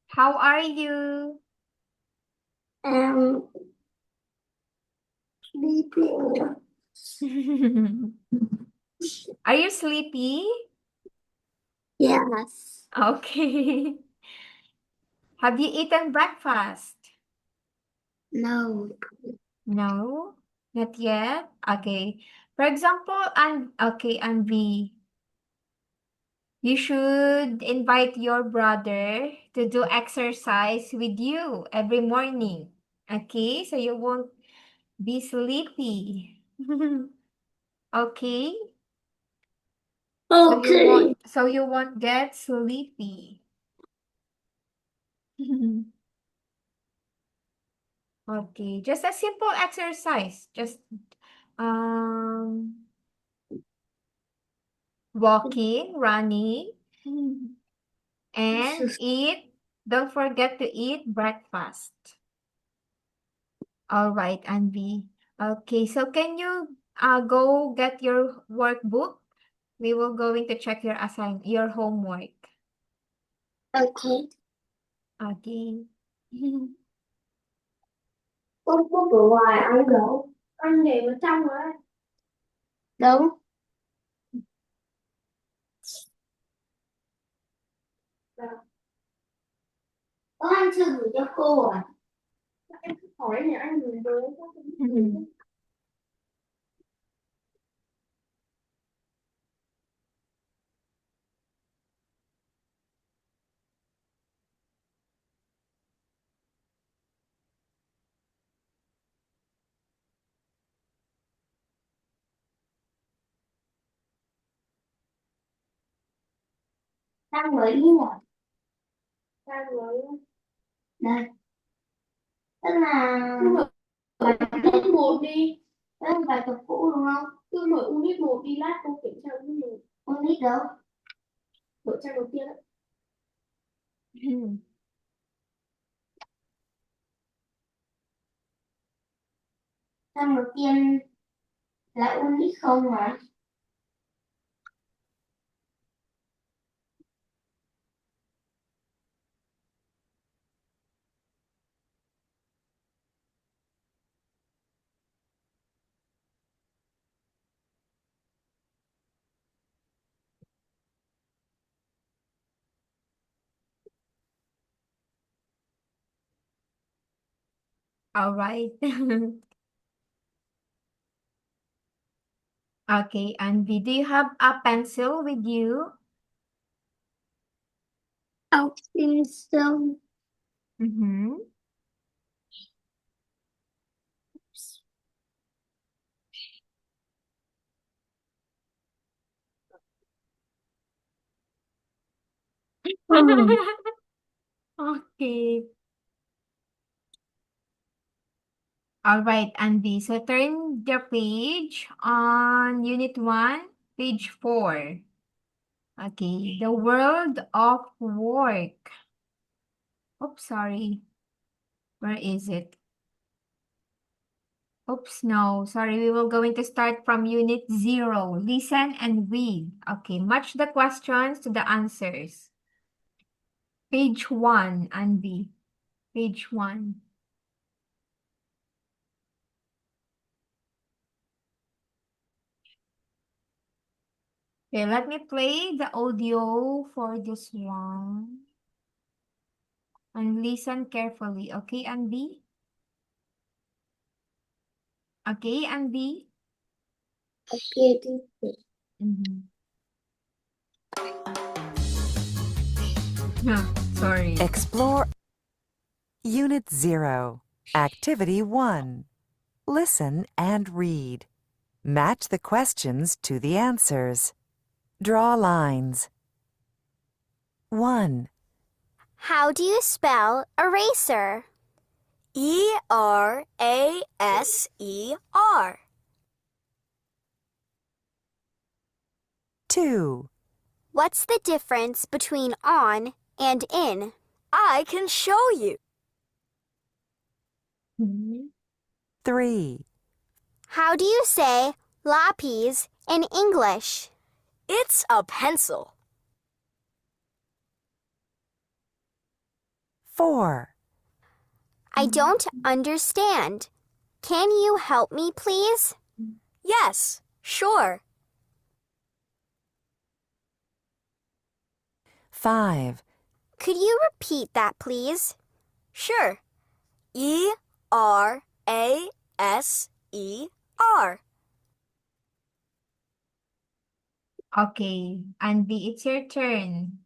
How are you? Sleeping. Are you sleepy? Yes. Okay. Have you eaten breakfast? No. No, not yet. Okay. For example, and B, you should invite your brother to do exercise with you every morning. Okay, so you won't be sleepy. Okay? Okay. So you won't get sleepy. Okay, just a simple exercise. Just um walking, running, and eat. Don't forget to eat breakfast. All right, Anvi. Okay, so can you go get your workbook? We will going to check your homework. Okay. Okay. Con có bữa ngoài ăn đâu? Ăn để vào trong rồi. Đúng. Có anh chưa gửi cho cô à? Em cứ hỏi thì anh gửi với. Đang mới đi à? Đang mới. Đây. Tức là bài tập một đi. Đó là bài tập cũ đúng không? Cứ mở unit một đi, lát cô kiểm tra unit 1. Unit đâu? Mở trang đầu tiên á. Trang đầu tiên là unit không mà. All right. Okay, Anvi, do you have a pencil with you? Học sinh xong. Mm-hmm. Okay. All right, Andy. So turn the page on Unit 1, page 4. Okay, the world of work. Oops, sorry. Where is it? Oops, no. Sorry, we will going to start from Unit 0. Listen and read. Okay, match the questions to the answers. Page 1, Andy. Page 1. Okay, let me play the audio for this one. And listen carefully. Okay, Andy? Okay, Andy? Okay, teacher. Sorry. Explore Unit 0, Activity 1. Listen and read. Match the questions to the answers. Draw lines. 1, How do you spell eraser? E-R-A-S-E-R. 2, What's the difference between on and in? I can show you. 3, How do you say lapis in English? It's a pencil. 4. I don't understand. Can you help me, please? Yes, sure. 5. Could you repeat that, please? Sure. E-R-A-S-E-R. Okay, Andy, it's your turn.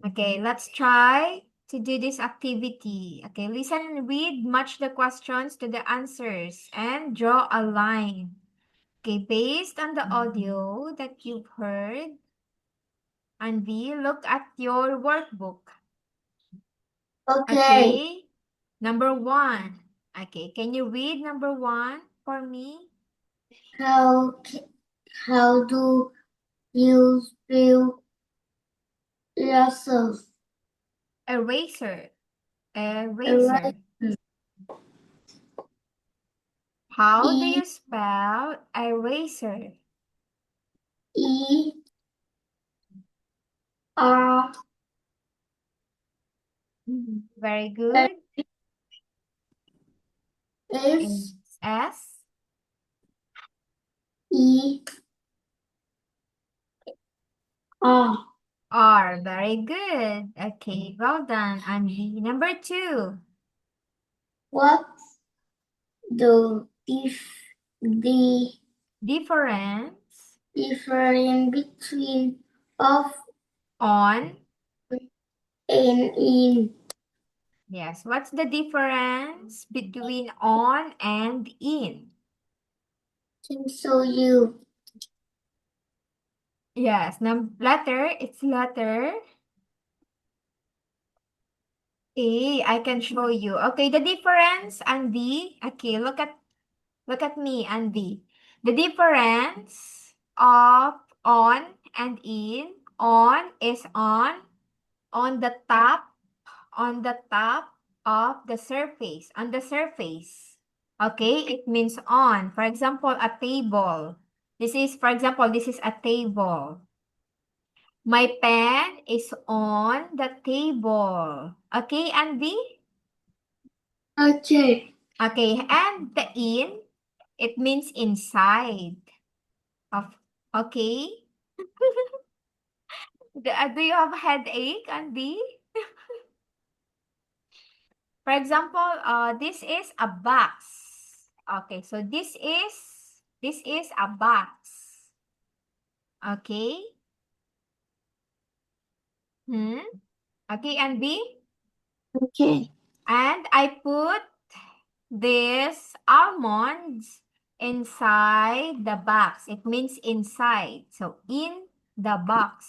Okay, let's try to do this activity. Okay, listen and read, match the questions to the answers, and draw a line. Okay, based on the audio that you've heard, Andy, look at your workbook. Okay. Okay, number 1. Okay, can you read number 1 for me? How do you spell yourself? Eraser. Eraser. How do you spell eraser? E-R Very good. S S. E R. R. Very good. Okay, well done, Andy. Number 2. What's the difference Difference between off on. and in? Yes, what's the difference between on and in? Can show you. Yes, letter, it's letter A. I can show you. Okay, the difference, Andy. Okay, look at me, Andy. The difference of on and in. On is on the top of the surface, on the surface. Okay, it means on. For example, a table. This is a table. My pen is on the table. Okay, Andy? Okay. Okay, and the in, it means inside. Okay? Do you have headache, Andy? For example, this is a box. Okay, so this is a box. Okay? Okay, Andy? Okay. And I put these almonds inside the box. It means inside. So in the box.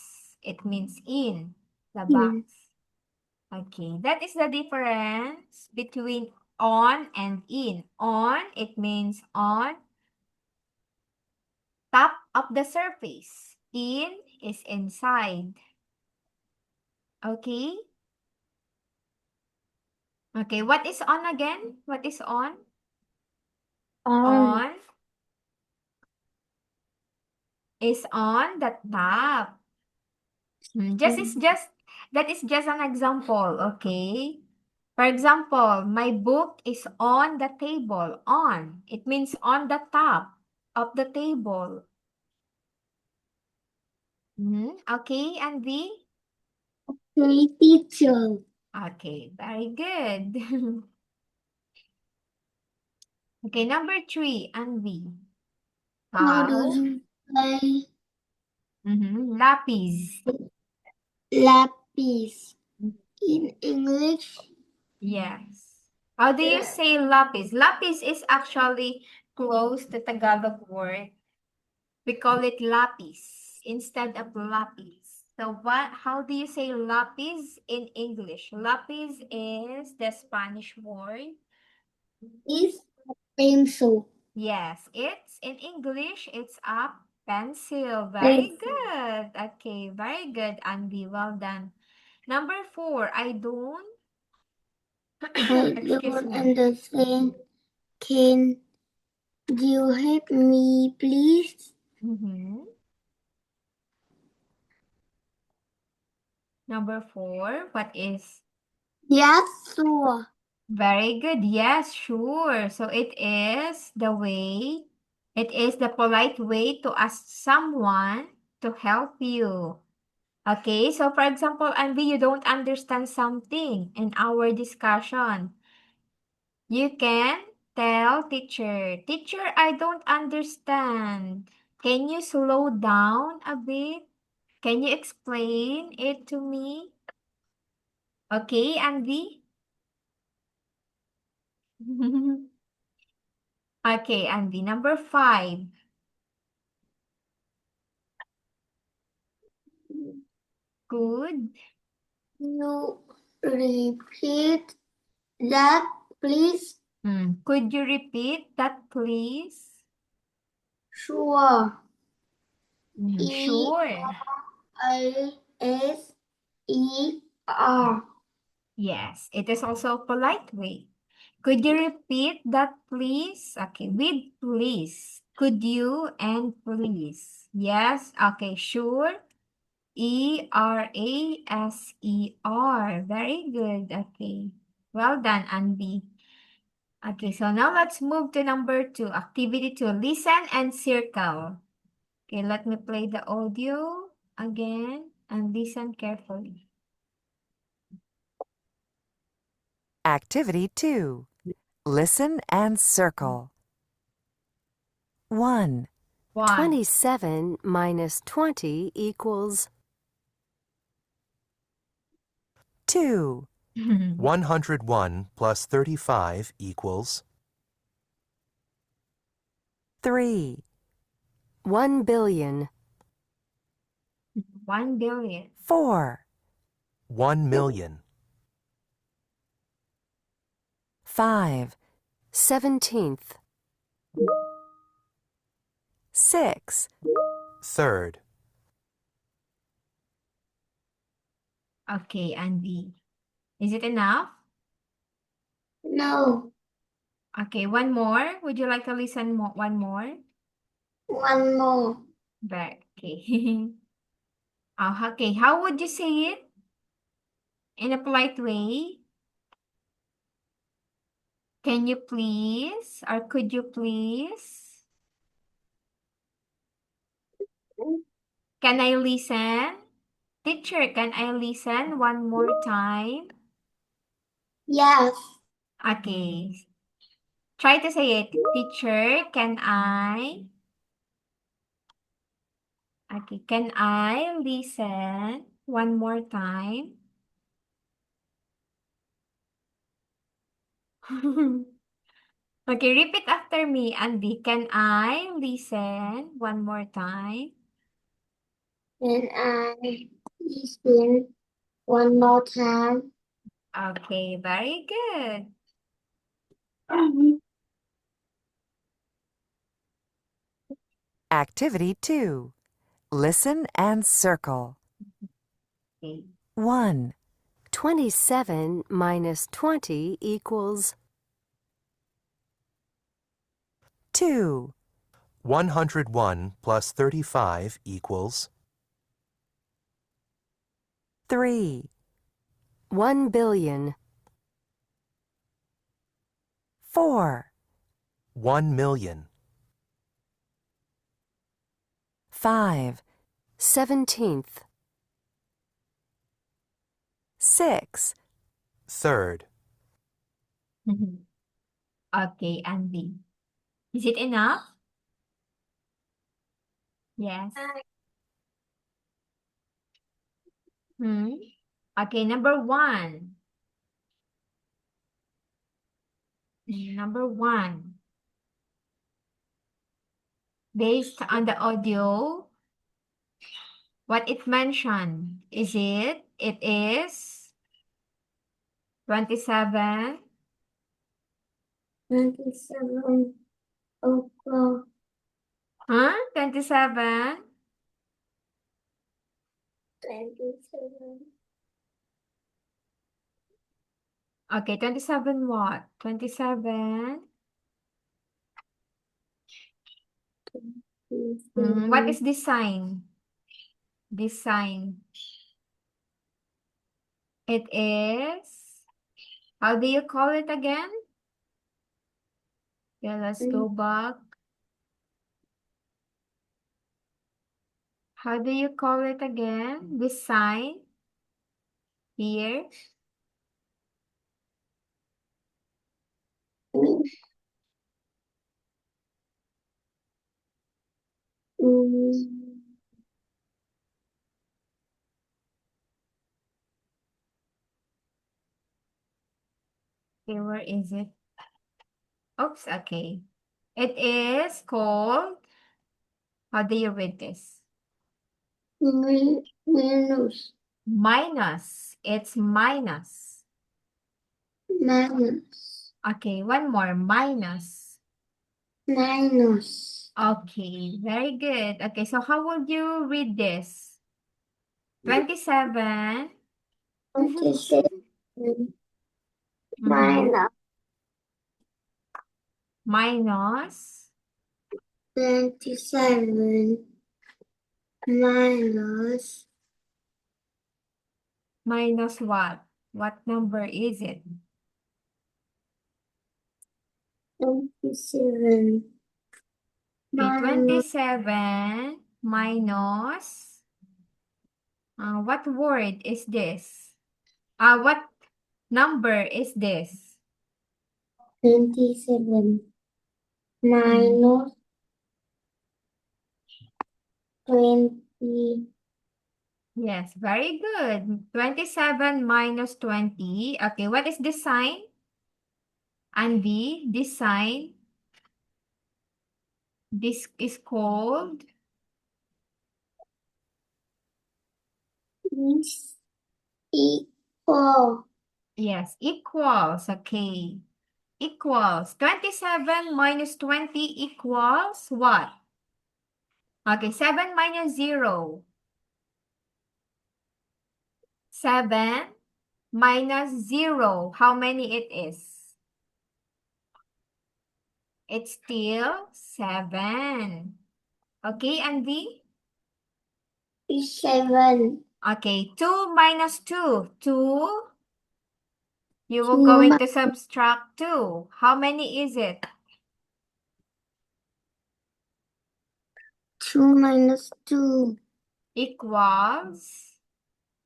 It means in the box. Okay, that is the difference between on and in. On, it means on top of the surface. In is inside. Okay? Okay, what is on again? What is on? On is on the top. That is just an example, okay? For example, my book is on the table. On. It means on the top of the table. Okay, Andy? Okay, teacher. Okay, very good. Okay, number 3, Andy. How do you say Lapis. lapis in English? Yes. How do you say lapis? Lapis is actually close to Tagalog word. We call it lapis instead of lapis. So how do you say lapis in English? Lapis is the Spanish word. Is pencil. Yes, it's in English, it's a pencil. Very good. Okay, very good, Andy. Well done. Number 4, I don't excuse don't me. understand. Can you help me, please? Number 4, what is? Yes, sure. Very good. Yes, sure. So it is the polite way to ask someone to help you. Okay, so for example, Andy, you don't understand something in our discussion. You can tell teacher, teacher, I don't understand. Can you slow down a bit? Can you explain it to me? Okay, Andy? Okay, Andy, number 5. Good. You repeat that, please? Could you repeat that, please? Sure. Sure. EISER. Yes, it is also a polite way. Could you repeat that, please? Okay, with please. Could you and please? Yes, okay, sure. ERASER. Very good. Okay. Well done, Andy. Okay, so now let's move to number 2. Activity 2. Listen and circle. Okay, let me play the audio again and listen carefully. Activity 2. Listen and circle. 1, 1. 27 minus 20 equals 2, 101 plus 35 equals 3, 1 billion, 1 billion. 4, 1 million, 5, 17th, 6, third, Okay, Andy. Is it enough? No. Okay, one more. Would you like to listen one more? One more. Okay. Okay, how would you say it? In a polite way? Can you please? Or could you please? Can I listen? Teacher, can I listen one more time? Yes. Okay. Try to say it. Teacher, can I? Okay, can I listen one more time? Okay, repeat after me, Andy. Can I listen one more time? Can I listen one more time? Okay, very good. Activity 2. Listen and circle. Okay. 1, 27 minus 20 equals 2, 101 plus 35 equals 3, 1 billion, 4, 1 million, 5, 17th, 6, third, Okay, Andy. Is it enough? Yes. Okay, number 1. Number 1. Based on the audio, what it mentioned, it is 27, 27 o'clock. 27, 27. okay, 27 what? 27, what is this sign? This sign, It is, how do you call it again? Yeah, let's go back. How do you call it again? This sign here. Okay, where is it? Oops, okay. It is called, how do you read this? Minus. Minus. It's minus. Minus. Okay, one more. Minus. Minus. Okay, very good. Okay, so how would you read this? 27. 27. Mhm. Minus. Minus. 27. Minus. Minus what? What number is it? 27. Okay, Minus. 27 minus, what word is this? What number is this? 27. Minus 20. Yes, very good. 27 minus 20. Okay, what is this sign? And this sign, this is called, Is equal. yes, equals. Okay, equals. 27 minus 20 equals what? Okay, 7 minus 0. 7 minus 0. How many it is? It's still 7. Okay, Andy? Is 7. Okay, 2 minus 2. 2. You will 2 going to subtract 2. How many is it? 2 minus 2 Equals?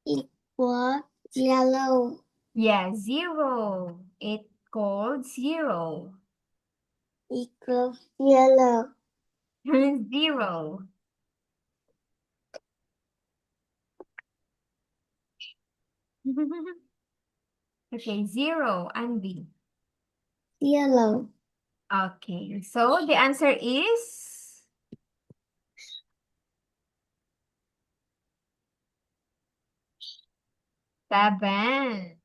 equal 0. Yeah, 0. It called 0. Equal 0. 0. Okay, 0, Andy. 0. Okay, so the answer is 7.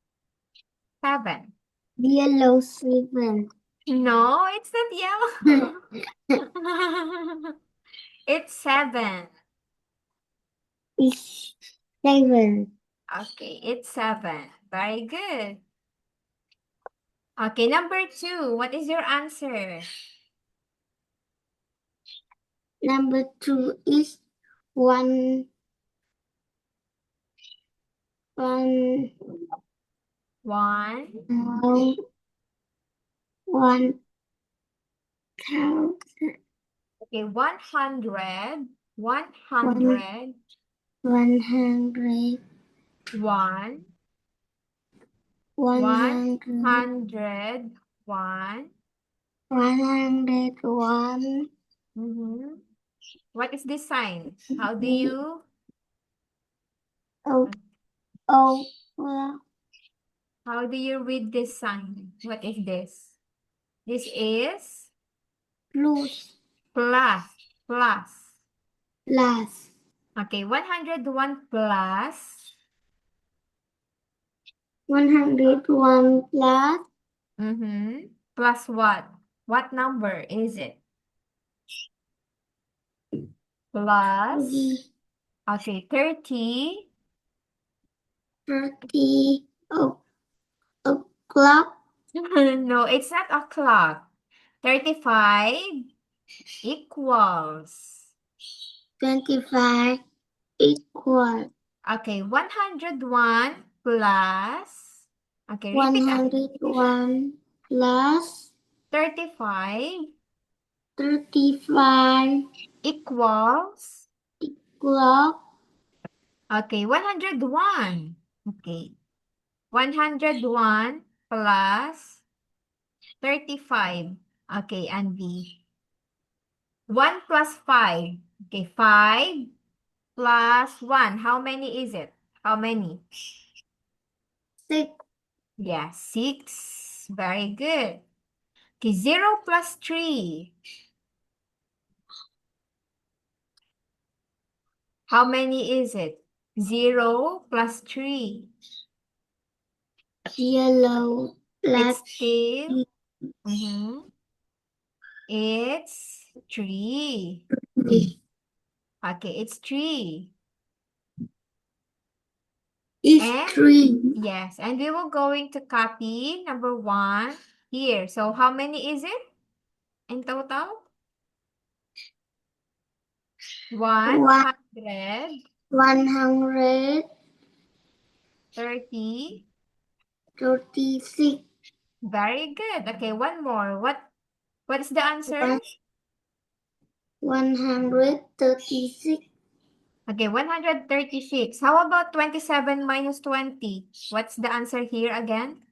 7. Yellow 7. No, it's not yellow. It's 7. Is 7. Okay, it's 7. Very good. Okay, number 2. What is your answer? Number 2 is 1. 1. 1. 1,000. Okay, 100. 100. 100. 1. 100. 101. 101. What is this sign? How do you? Oh, oh, well, How do you read this sign? What is this? This is plus, plus. Plus. plus, Okay, 101 plus. 101 plus, Plus what? What number is it? Plus. Okay, 30. 30 o'clock, No, it's not o'clock. 35 equals. 25 equal Okay, 101 plus, okay, repeat 101 plus 35 35 equals, equals okay, 101. Okay, 101 plus 35. Okay, and B. 1 plus 5. Okay, 5 plus 1. How many is it? How many? 6. Yeah, 6. Very good. Okay, 0 plus 3. How many is it? 0 plus 3. Yellow It's plus still, it's 3. Okay, it's 3. is And 3. yes, and we will going to copy number 1 here. So how many is it in total? 130. 136. Very good. Okay, one more. What is the answer? 136. Okay, 136. How about 27 minus 20? What's the answer here again?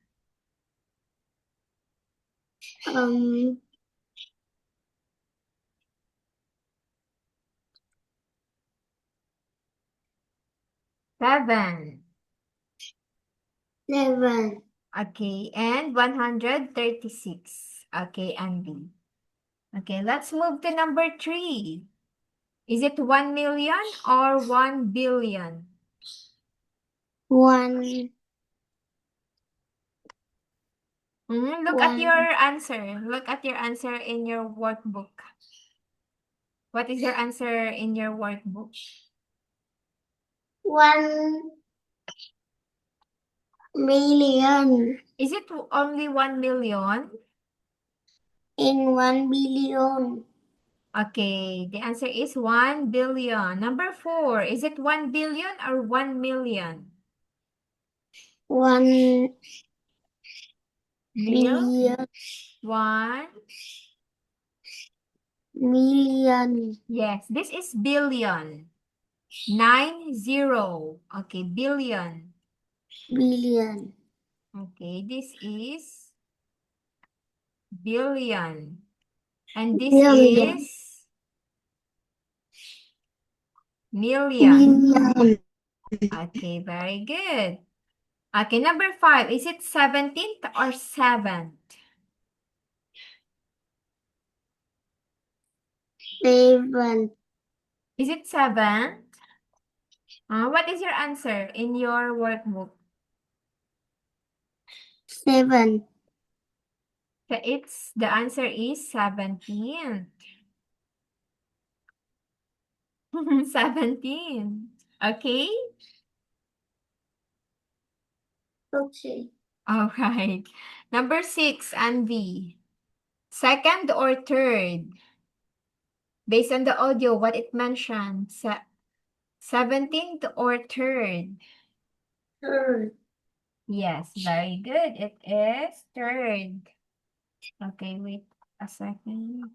7. 7. Okay, and 136. Okay, and B. Okay, let's move to number 3. Is it 1 million or 1 billion? 1. Look at your answer. Look at your answer in your workbook. What is your answer in your workbook? 1 million. Is it only 1 million? In 1 billion. Okay, the answer is 1 billion. Number 4, is it 1 billion or 1 million? 1 Mil? billion. 1? Million. Yes, this is billion. 90. Okay, billion. Billion. Okay, this is billion. And this Million. is million. Million. Okay, very good. Okay, number 5, is it 17th or 7th? 7. Is it 7th? What is your answer in your workbook? 7. The answer is 17th. 17. Okay? Okay. All right. Number 6, Anvi. Second or third? Based on the audio, what it mentioned. 17th or third? Third. Yes, very good. It is third. Okay, wait a second.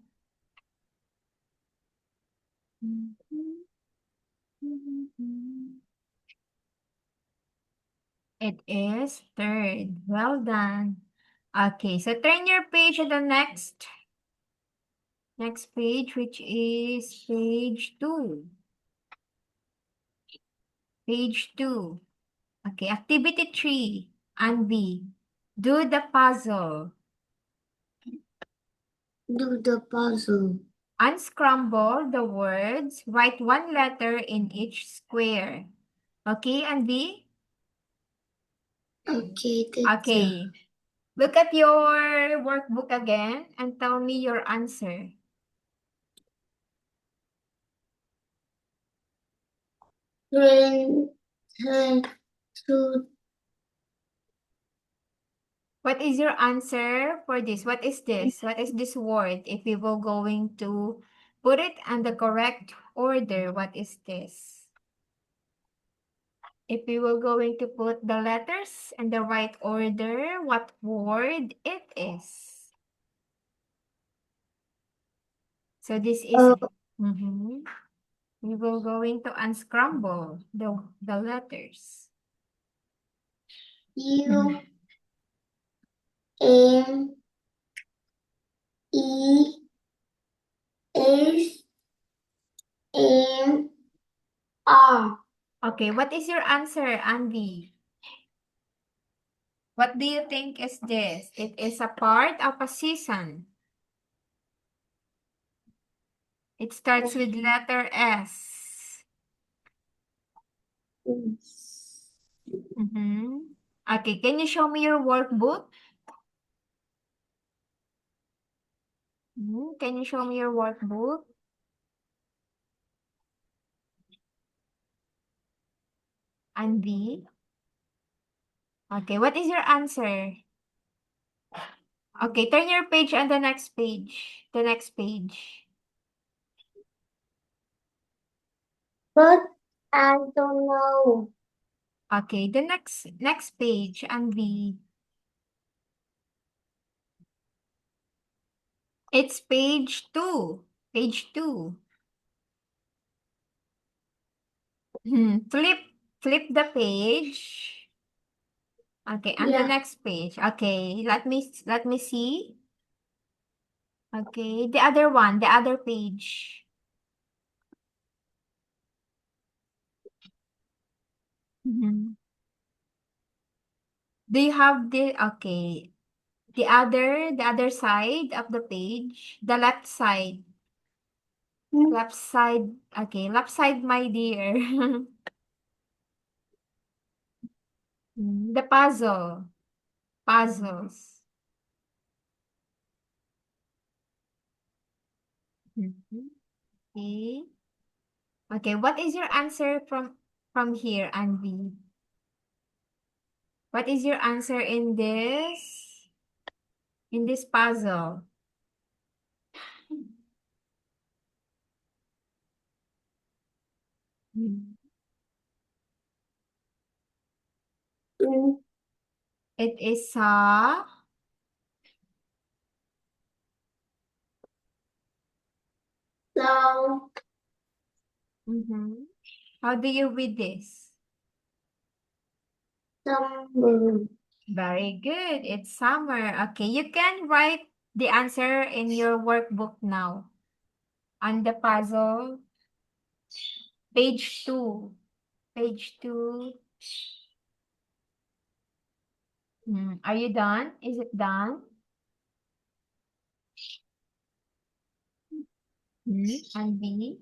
It is third. Well done. Okay, so turn your page to the next page, which is page 2. Page 2. Okay, activity 3 and B. Do the puzzle. Do the puzzle. Unscramble the words. Write one letter in each square. Okay, and B? Okay, teacher. Okay. Look at your workbook again and tell me your answer. Train, train, to What is your answer for this? What is this? What is this word? If we were going to put it in the correct order, what is this? If we were going to put the letters in the right order, what word it is? So this is Mhm. We will going to unscramble the letters. U N E S N R. Okay, what is your answer, Andy? What do you think is this? It is a part of a season. It starts with letter S. Okay, can you show me your workbook? Can you show me your workbook? Andy? Okay, what is your answer? Okay, turn your page on the next page. The next page. But I don't know. Okay, the next page, Andy. It's page 2. Page 2. Flip the page. Okay, and the Yeah. next page. Okay, let me see. Okay, the other one, the other page. Do you have the other side of the page, the left side. Left side. Okay, left side, my dear. The puzzles. Mhm. Okay. Okay, what is your answer from here, Anvi? What is your answer in this puzzle? Mm. It is a So, How do you read this? summer. Very good. It's summer. Okay, you can write the answer in your workbook now. On the puzzle, page 2. Page 2. Are you done? Is it done? And B?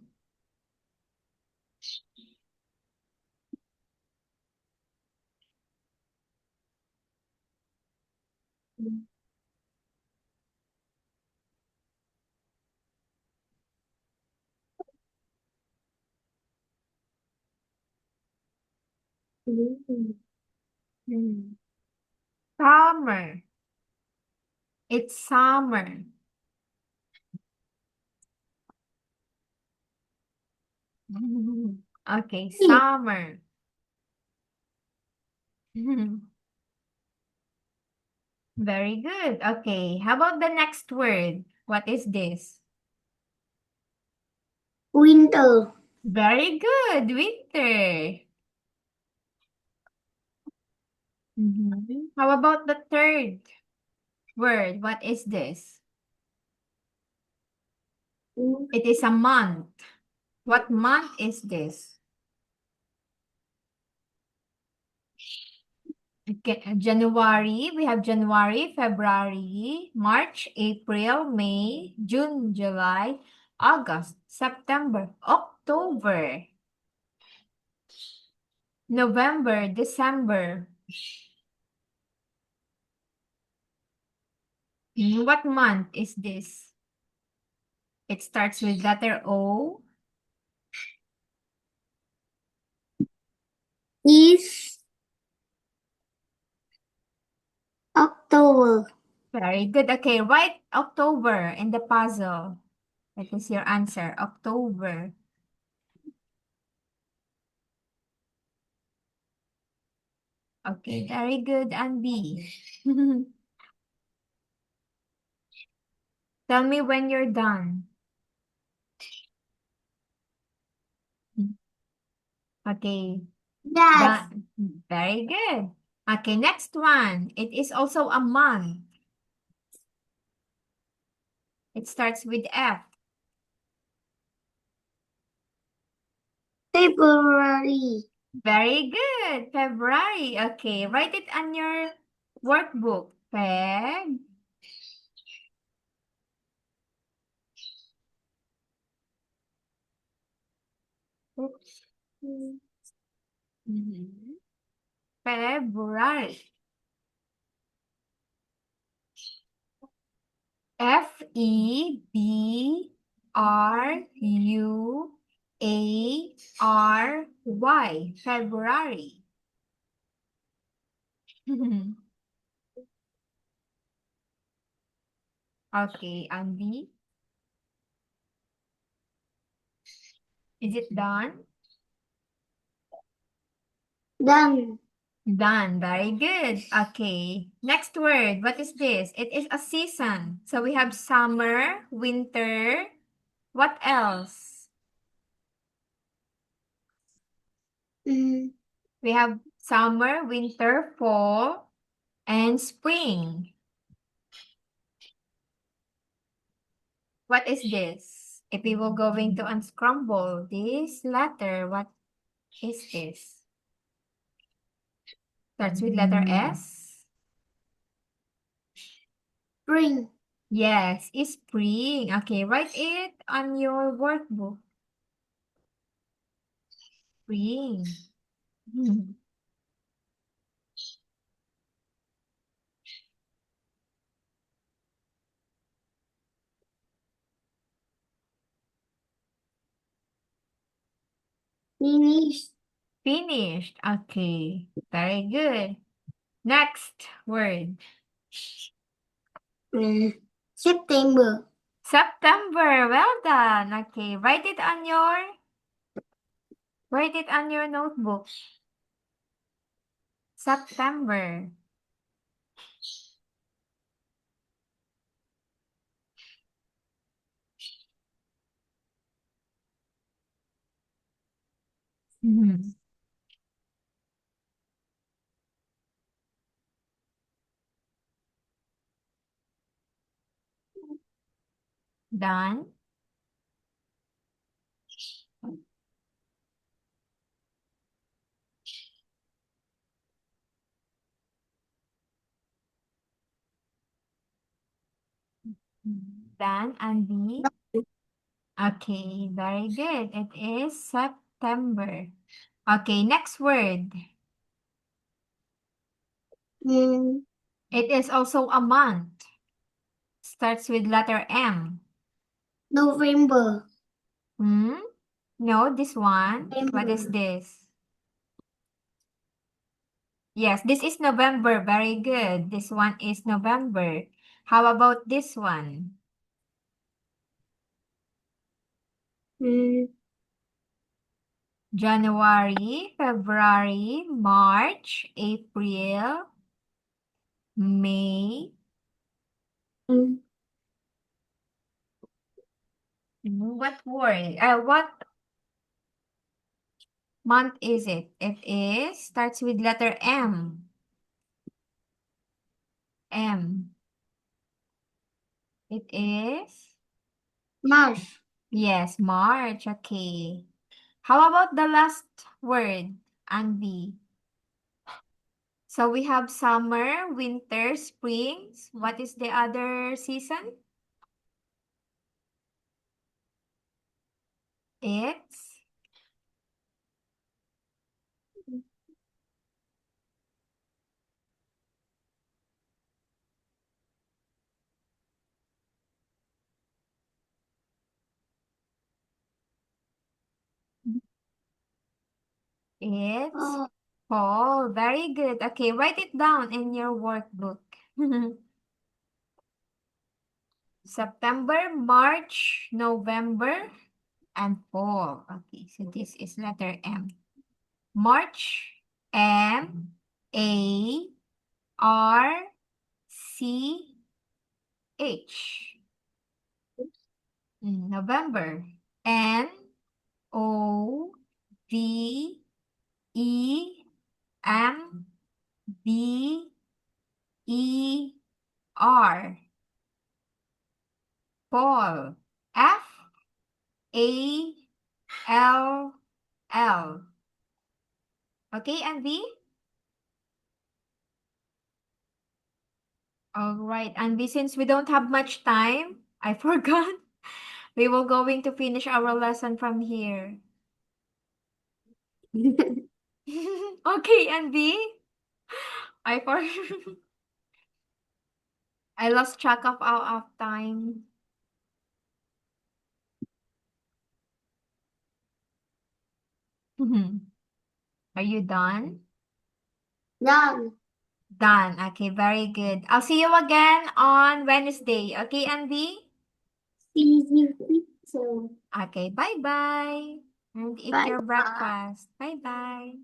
Hmm. Summer. It's summer. Okay, summer. Very good. Okay, how about the next word? What is this? Winter. Very good, winter. How about the third word? What is this? It is a month. What month is this? Okay, January. We have January, February, March, April, May, June, July, August, September, October, November, December. What month is this? It starts with letter O. Is October. Very good. Okay, write October in the puzzle. That is your answer, October. Okay, very good, Andy. Tell me when you're done. Okay, Yes. done. Very good. Okay, next one. It is also a month. It starts with F. February. Very good. February. Okay, write it on your workbook. Feb. Oops. Mhm. February. February. February. Okay, Andy. Is it done? Done. Done. Very good. Okay. Next word. What is this? It is a season. So we have summer, winter. What else? Mm, We have summer, winter, fall, and spring. What is this? If we were going to unscramble this letter, what is this? Starts with letter S. spring. Yes, it's spring. Okay, write it on your workbook. Spring. Finish. Finished. Okay, very good. Next word. September. September. Well done. Okay, write it on your notebook. September. Mhm. Done. Done, Andy. Okay, very good. It is September. Okay, next word. Mm, It is also a month. Starts with letter M. November. Hmm? No, this one. What is November. this? Yes, this is November. Very good. This one is November. How about this one? Mm, January, February, March, April, May. mm, What word? What month is it? It is starts with letter M. M. It is March. yes, March. Okay. How about the last word, Andy? So we have summer, winter, spring. What is the other season? It's it's Oh, fall. Very good. Okay, write it down in your workbook. September, March, November, and fall. Okay, so this is letter M. March, M, A R C H. November. N O V E M B E R. Fall. F A L L. Okay, Anvi? All right, Anvi, since we don't have much time, I forgot. We will going to finish our lesson from here. Okay, Anvi? I for I lost track of time. Are you done? Done. Done. Okay, very good. I'll see you again on Wednesday. Okay, Anvi? See you soon. Okay, bye-bye. And eat Bye. your breakfast. Bye-bye.